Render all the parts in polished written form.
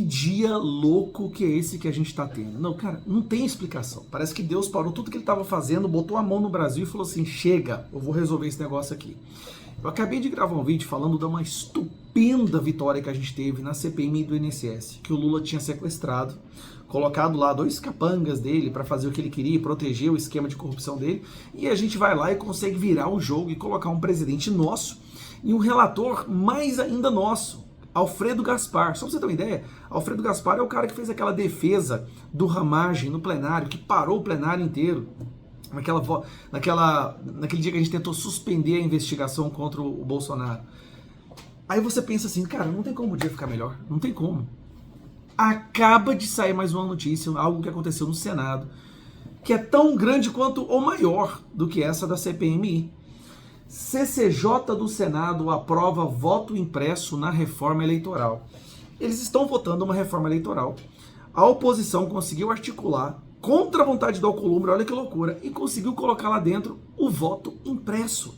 dia louco que é esse que a gente tá tendo? Não, cara, não tem explicação. Parece que Deus parou tudo que ele tava fazendo, botou a mão no Brasil e falou assim, chega, eu vou resolver esse negócio aqui. Eu acabei de gravar um vídeo falando de uma estupenda vitória que a gente teve na CPMI do INSS, que o Lula tinha sequestrado, colocado lá 2 capangas dele para fazer o que ele queria, proteger o esquema de corrupção dele, e a gente vai lá e consegue virar o jogo e colocar um presidente nosso e um relator mais ainda nosso, Alfredo Gaspar. Só pra você ter uma ideia, Alfredo Gaspar é o cara que fez aquela defesa do Ramagem no plenário, que parou o plenário inteiro, naquele dia que a gente tentou suspender a investigação contra o Bolsonaro. Aí você pensa assim, cara, não tem como o dia ficar melhor, não tem como. Acaba de sair mais uma notícia, algo que aconteceu no Senado, que é tão grande quanto ou maior do que essa da CPMI. CCJ do Senado aprova voto impresso na reforma eleitoral. Eles estão votando uma reforma eleitoral. A oposição conseguiu articular contra a vontade do Alcolumbre, olha que loucura, e conseguiu colocar lá dentro o voto impresso.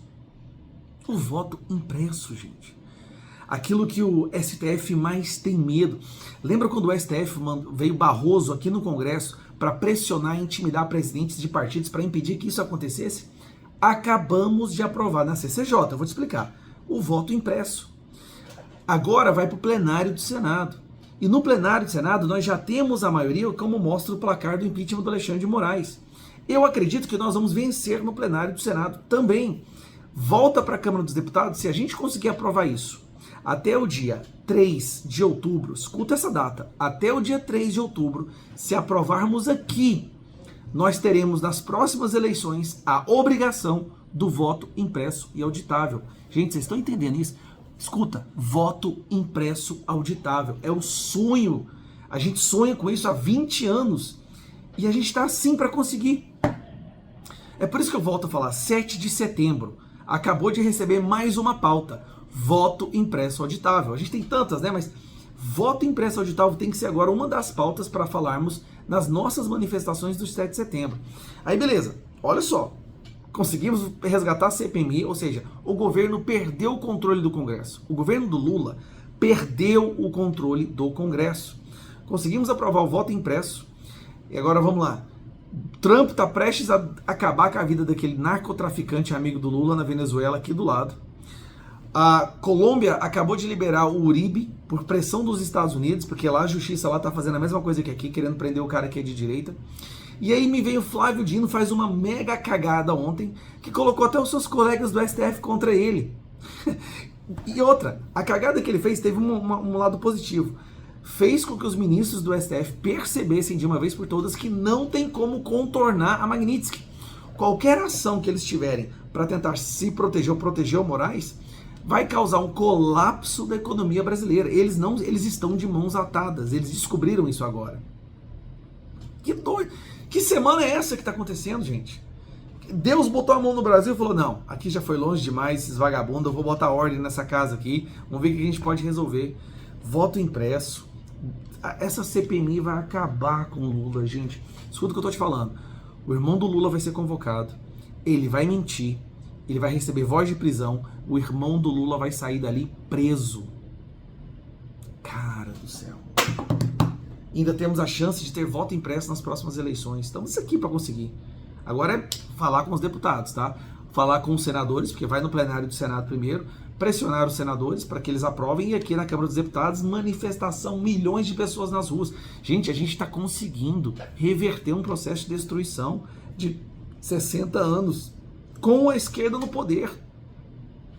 O voto impresso, gente. Aquilo que o STF mais tem medo. Lembra quando o STF veio Barroso aqui no Congresso para pressionar e intimidar presidentes de partidos para impedir que isso acontecesse? Acabamos de aprovar na CCJ, eu vou te explicar, o voto impresso. Agora vai para o plenário do Senado. E no plenário do Senado nós já temos a maioria, como mostra o placar do impeachment do Alexandre de Moraes. Eu acredito que nós vamos vencer no plenário do Senado também. Volta para a Câmara dos Deputados, se a gente conseguir aprovar isso até o dia 3 de outubro, escuta essa data, até o dia 3 de outubro, se aprovarmos aqui, nós teremos nas próximas eleições a obrigação do voto impresso e auditável. Gente, vocês estão entendendo isso? Escuta, voto impresso auditável. É o sonho. A gente sonha com isso há 20 anos. E a gente está assim para conseguir. É por isso que eu volto a falar, 7 de setembro, acabou de receber mais uma pauta. Voto impresso auditável. A gente tem tantas, né? Mas voto impresso auditável tem que ser agora uma das pautas para falarmos nas nossas manifestações do 7 de setembro. Aí beleza, olha só, conseguimos resgatar a CPMI, ou seja, o governo perdeu o controle do Congresso. O governo do Lula perdeu o controle do Congresso. Conseguimos aprovar o voto impresso. E agora vamos lá. Trump está prestes a acabar com a vida daquele narcotraficante amigo do Lula na Venezuela, aqui do lado. A Colômbia acabou de liberar o Uribe por pressão dos Estados Unidos, porque lá a justiça lá tá fazendo a mesma coisa que aqui, querendo prender o cara que é de direita. E aí me veio o Flávio Dino, faz uma mega cagada ontem, que colocou até os seus colegas do STF contra ele. E outra, a cagada que ele fez teve um lado positivo. Fez com que os ministros do STF percebessem de uma vez por todas que não tem como contornar a Magnitsky. Qualquer ação que eles tiverem para tentar se proteger ou proteger o Moraes vai causar um colapso da economia brasileira. Eles estão de mãos atadas, eles descobriram isso agora. Que doido! Que semana é essa que está acontecendo, gente? Deus botou a mão no Brasil e falou, não, aqui já foi longe demais, esses vagabundos, eu vou botar ordem nessa casa aqui, vamos ver o que a gente pode resolver. Voto impresso. Essa CPMI vai acabar com o Lula, gente. Escuta o que eu tô te falando. O irmão do Lula vai ser convocado, ele vai mentir, ele vai receber voz de prisão, o irmão do Lula vai sair dali preso. Cara do céu. Ainda temos a chance de ter voto impresso nas próximas eleições. Estamos isso aqui para conseguir. Agora é falar com os deputados, tá? Falar com os senadores, porque vai no plenário do Senado primeiro, pressionar os senadores para que eles aprovem, e aqui na Câmara dos Deputados, manifestação, milhões de pessoas nas ruas. Gente, a gente está conseguindo reverter um processo de destruição de 60 anos com a esquerda no poder.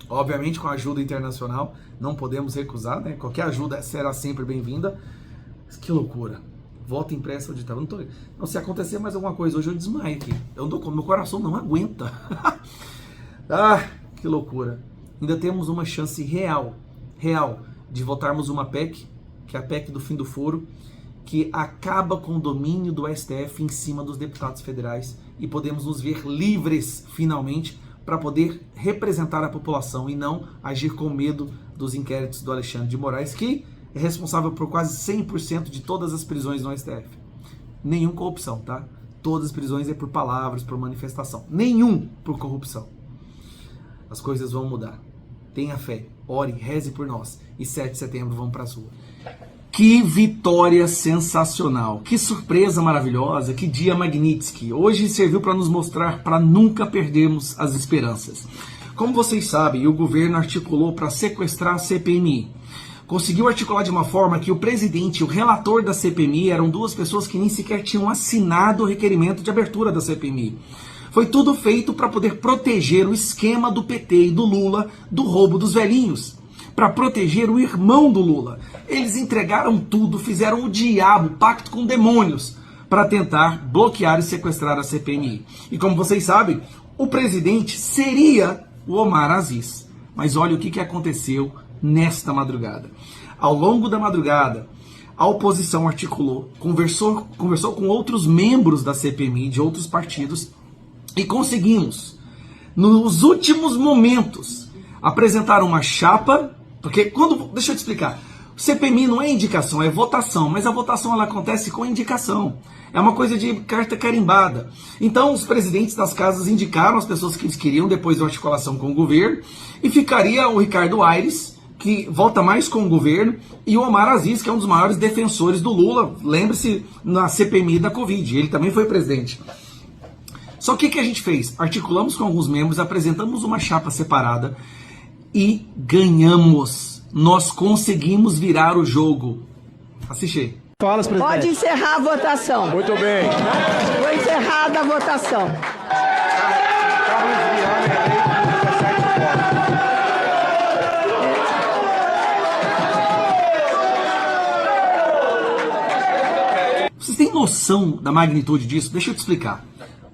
Obviamente com a ajuda internacional, não podemos recusar, né? Qualquer ajuda será sempre bem-vinda. Que loucura. Voto impresso auditável. Não, se acontecer mais alguma coisa hoje eu desmaio aqui. Meu coração não aguenta. Ah, que loucura. Ainda temos uma chance real, de votarmos uma PEC, que é a PEC do fim do foro, que acaba com o domínio do STF em cima dos deputados federais, e podemos nos ver livres, finalmente, para poder representar a população e não agir com medo dos inquéritos do Alexandre de Moraes, que é responsável por quase 100% de todas as prisões no STF. Nenhum corrupção, tá? Todas as prisões é por palavras, por manifestação. Nenhum por corrupção. As coisas vão mudar. Tenha fé, ore, reze por nós. E 7 de setembro vamos para as ruas. Que vitória sensacional, que surpresa maravilhosa, que dia Magnitsky. Hoje serviu para nos mostrar para nunca perdermos as esperanças. Como vocês sabem, o governo articulou para sequestrar a CPMI. Conseguiu articular de uma forma que o presidente e o relator da CPMI eram duas pessoas que nem sequer tinham assinado o requerimento de abertura da CPMI. Foi tudo feito para poder proteger o esquema do PT e do Lula do roubo dos velhinhos. Para proteger o irmão do Lula. Eles entregaram tudo, fizeram o diabo, pacto com demônios, para tentar bloquear e sequestrar a CPMI. E como vocês sabem, o presidente seria o Omar Aziz. Mas olha o que aconteceu nesta madrugada. Ao longo da madrugada, a oposição articulou, conversou com outros membros da CPMI, de outros partidos, e conseguimos, nos últimos momentos, apresentar uma chapa. Porque deixa eu te explicar, o CPMI não é indicação, é votação, mas a votação ela acontece com indicação. É uma coisa de carta carimbada. Então os presidentes das casas indicaram as pessoas que eles queriam depois da articulação com o governo, e ficaria o Ricardo Aires, que volta mais com o governo, e o Omar Aziz, que é um dos maiores defensores do Lula, lembre-se, na CPMI da Covid, ele também foi presidente. Só que o que a gente fez? Articulamos com alguns membros, apresentamos uma chapa separada, e ganhamos. Nós conseguimos virar o jogo. Assiste aí. Fala, presidente. Pode encerrar a votação. Muito bem. Foi encerrada a votação. Vocês têm noção da magnitude disso? Deixa eu te explicar.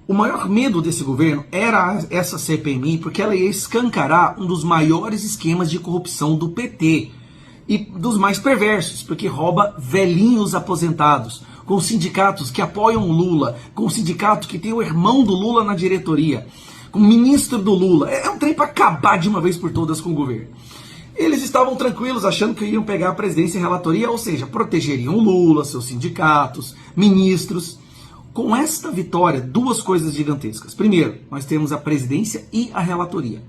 O maior medo desse governo era essa CPMI, porque ela ia escancarar um dos maiores esquemas de corrupção do PT e dos mais perversos, porque rouba velhinhos aposentados, com sindicatos que apoiam o Lula, com o sindicato que tem o irmão do Lula na diretoria, com o ministro do Lula. É um trem para acabar de uma vez por todas com o governo. Eles estavam tranquilos, achando que iam pegar a presidência e a relatoria, ou seja, protegeriam o Lula, seus sindicatos, ministros. Com esta vitória, duas coisas gigantescas. Primeiro, nós temos a presidência e a relatoria.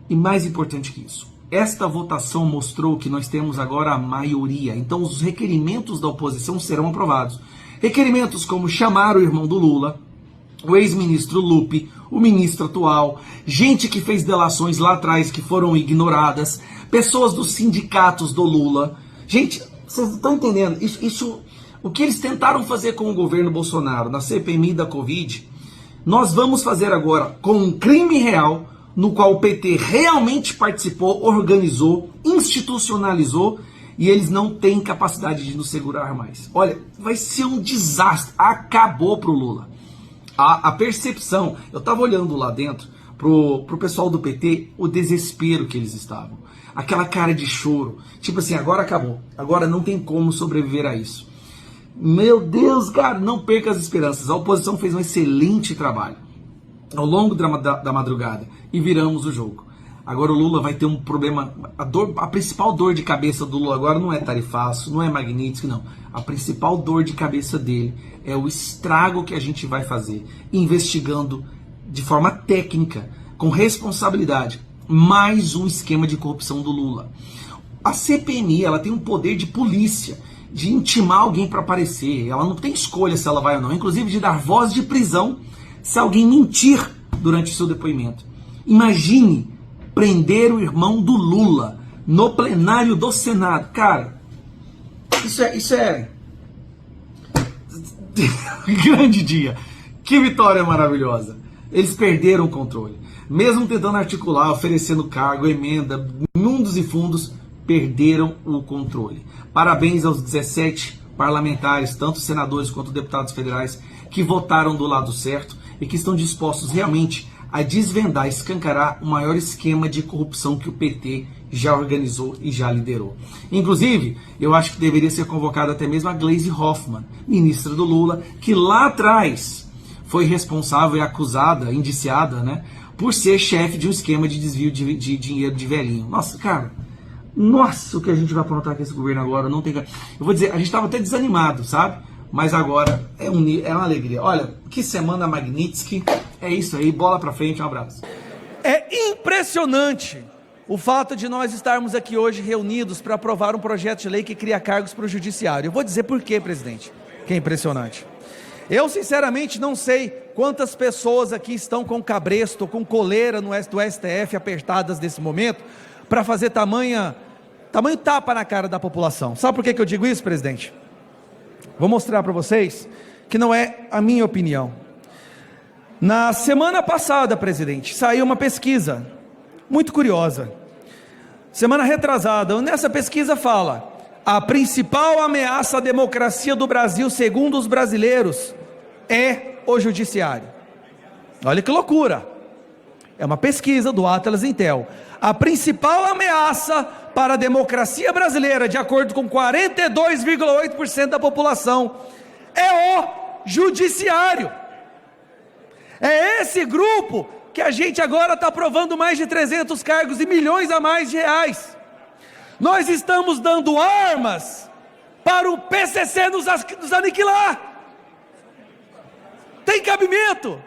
E mais importante que isso, esta votação mostrou que nós temos agora a maioria. Então os requerimentos da oposição serão aprovados. Requerimentos como chamar o irmão do Lula, o ex-ministro Lupe, o ministro atual, gente que fez delações lá atrás que foram ignoradas, pessoas dos sindicatos do Lula. Gente, vocês estão entendendo? O que eles tentaram fazer com o governo Bolsonaro na CPMI da Covid, nós vamos fazer agora com um crime real, no qual o PT realmente participou, organizou, institucionalizou, e eles não têm capacidade de nos segurar mais. Olha, vai ser um desastre. Acabou pro Lula. A percepção, eu estava olhando lá dentro, pro pessoal do PT, o desespero que eles estavam. Aquela cara de choro. Tipo assim, agora acabou. Agora não tem como sobreviver a isso. Meu Deus, cara, não perca as esperanças. A oposição fez um excelente trabalho ao longo da madrugada e viramos o jogo. Agora o Lula vai ter um problema. A principal dor de cabeça do Lula agora não é tarifaço, não é Magnitsky, não. A principal dor de cabeça dele é o estrago que a gente vai fazer, investigando de forma técnica, com responsabilidade, mais um esquema de corrupção do Lula. A CPMI, ela tem um poder de polícia, de intimar alguém para aparecer. Ela não tem escolha se ela vai ou não, inclusive de dar voz de prisão se alguém mentir durante o seu depoimento. Imagine prender o irmão do Lula no plenário do Senado. Cara, isso é grande dia. Que vitória maravilhosa. Eles perderam o controle. Mesmo tentando articular, oferecendo cargo, emenda, mundos e fundos, perderam o controle. Parabéns aos 17 parlamentares, tanto senadores quanto deputados federais, que votaram do lado certo e que estão dispostos realmente a desvendar, escancarar o maior esquema de corrupção que o PT já organizou e já liderou. Inclusive, eu acho que deveria ser convocada até mesmo a Gleisi Hoffmann, ministra do Lula, que lá atrás foi responsável e acusada, indiciada, né, por ser chefe de um esquema de desvio de dinheiro de velhinho. Nossa, cara, nossa, o que a gente vai aprontar com esse governo agora, não tem... Eu vou dizer, a gente estava até desanimado, sabe? Mas agora é uma alegria. Olha, que semana Magnitsky. É isso aí, bola pra frente, um abraço. É impressionante o fato de nós estarmos aqui hoje reunidos para aprovar um projeto de lei que cria cargos para o judiciário. Eu vou dizer por quê, presidente, que é impressionante. Eu sinceramente não sei quantas pessoas aqui estão com cabresto, com coleira do STF apertadas nesse momento, para fazer tamanho tapa na cara da população. Sabe por que eu digo isso, presidente? Vou mostrar para vocês que não é a minha opinião. Na semana passada, presidente, saiu uma pesquisa muito curiosa. Semana retrasada, nessa pesquisa fala: a principal ameaça à democracia do Brasil, segundo os brasileiros, é o judiciário. Olha que loucura. É uma pesquisa do Atlas Intel. A principal ameaça para a democracia brasileira, de acordo com 42,8% da população, é o judiciário. É esse grupo que a gente agora está aprovando mais de 300 cargos e milhões a mais de reais. Nós estamos dando armas para o PCC nos aniquilar. Tem cabimento?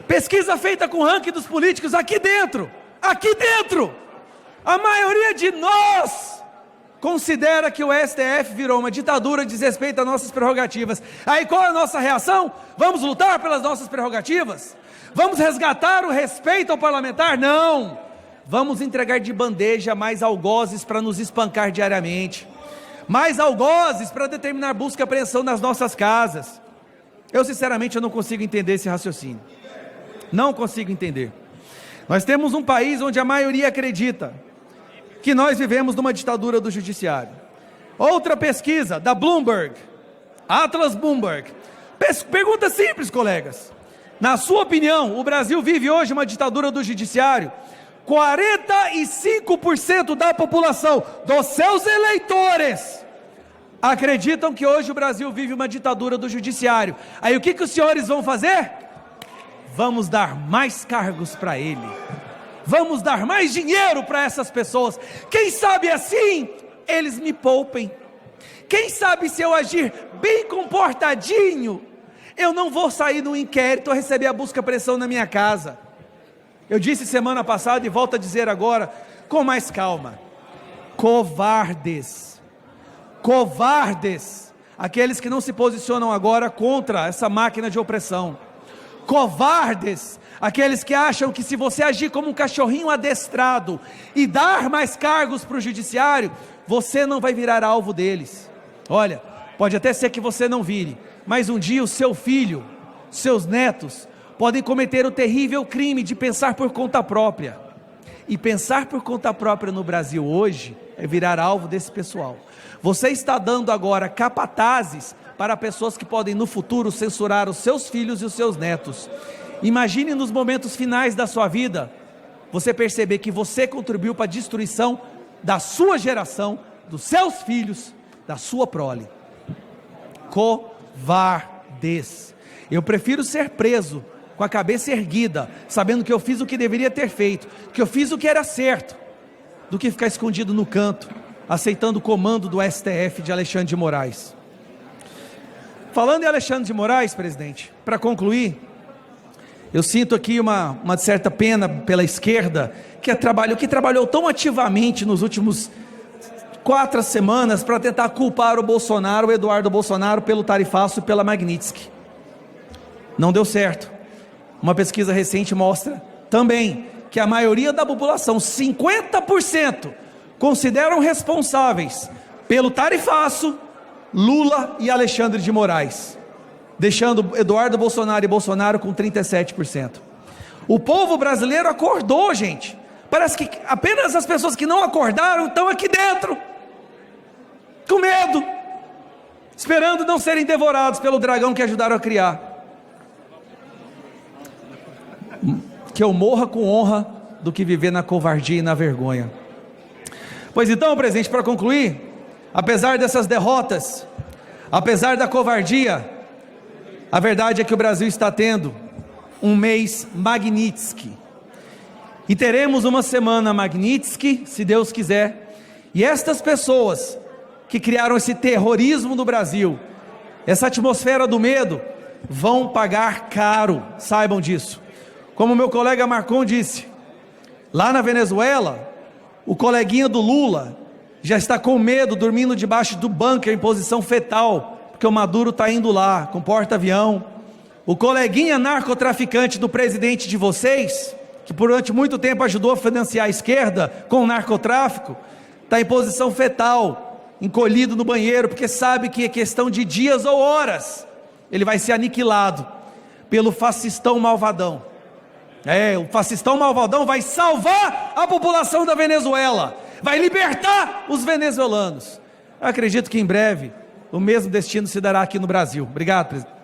Pesquisa feita com o ranking dos políticos aqui dentro, a maioria de nós considera que o STF virou uma ditadura, diz respeito às nossas prerrogativas. Aí qual é a nossa reação? Vamos lutar pelas nossas prerrogativas? Vamos resgatar o respeito ao parlamentar? Não! Vamos entregar de bandeja mais algozes para nos espancar diariamente, mais algozes para determinar busca e apreensão nas nossas casas. Eu sinceramente não consigo entender esse raciocínio. Não consigo entender. Nós temos um país onde a maioria acredita que nós vivemos numa ditadura do judiciário. Outra pesquisa da Bloomberg, Atlas Bloomberg, pergunta simples, colegas: na sua opinião, o Brasil vive hoje uma ditadura do judiciário? 45% da população, dos seus eleitores, acreditam que hoje o Brasil vive uma ditadura do judiciário. Aí o que os senhores vão fazer? Vamos dar mais cargos para ele, vamos dar mais dinheiro para essas pessoas. Quem sabe assim eles me poupem. Quem sabe se eu agir bem comportadinho, eu não vou sair no inquérito a receber a busca e apreensão na minha casa. Eu disse semana passada e volto a dizer agora com mais calma: covardes, aqueles que não se posicionam agora contra essa máquina de opressão. Covardes, aqueles que acham que se você agir como um cachorrinho adestrado e dar mais cargos para o judiciário, você não vai virar alvo deles. Olha, pode até ser que você não vire, mas um dia o seu filho, seus netos, podem cometer o terrível crime de pensar por conta própria. E pensar por conta própria no Brasil hoje é virar alvo desse pessoal. Você está dando agora capatazes para pessoas que podem no futuro censurar os seus filhos e os seus netos. Imagine nos momentos finais da sua vida, você perceber que você contribuiu para a destruição da sua geração, dos seus filhos, da sua prole. Covardes. Eu prefiro ser preso com a cabeça erguida, sabendo que eu fiz o que deveria ter feito, que eu fiz o que era certo, do que ficar escondido no canto, aceitando o comando do STF de Alexandre de Moraes. Falando em Alexandre de Moraes, presidente, para concluir, eu sinto aqui uma certa pena pela esquerda, que trabalhou tão ativamente nos últimos 4 semanas para tentar culpar o Eduardo Bolsonaro, pelo tarifaço e pela Magnitsky. Não deu certo. Uma pesquisa recente mostra também que a maioria da população, 50%, consideram responsáveis pelo tarifaço Lula e Alexandre de Moraes, deixando Eduardo Bolsonaro e Bolsonaro com 37%. O povo brasileiro acordou, gente. Parece que apenas as pessoas que não acordaram estão aqui dentro, com medo, esperando não serem devorados pelo dragão que ajudaram a criar. Que eu morra com honra do que viver na covardia e na vergonha. Pois então, presidente, para concluir, apesar dessas derrotas, apesar da covardia, a verdade é que o Brasil está tendo um mês Magnitsky, e teremos uma semana Magnitsky, se Deus quiser, e estas pessoas que criaram esse terrorismo no Brasil, essa atmosfera do medo, vão pagar caro, saibam disso. Como meu colega Marcon disse, Lá na Venezuela, o coleguinha do Lula já está com medo, dormindo debaixo do bunker em posição fetal, porque o Maduro está indo lá com porta-avião. O coleguinha narcotraficante do presidente de vocês, que durante muito tempo ajudou a financiar a esquerda com o narcotráfico, está em posição fetal, encolhido no banheiro, porque sabe que é questão de dias ou horas, ele vai ser aniquilado pelo fascistão malvadão. O fascistão malvadão vai salvar a população da Venezuela, vai libertar os venezuelanos. Eu acredito que em breve o mesmo destino se dará aqui no Brasil. Obrigado, presidente.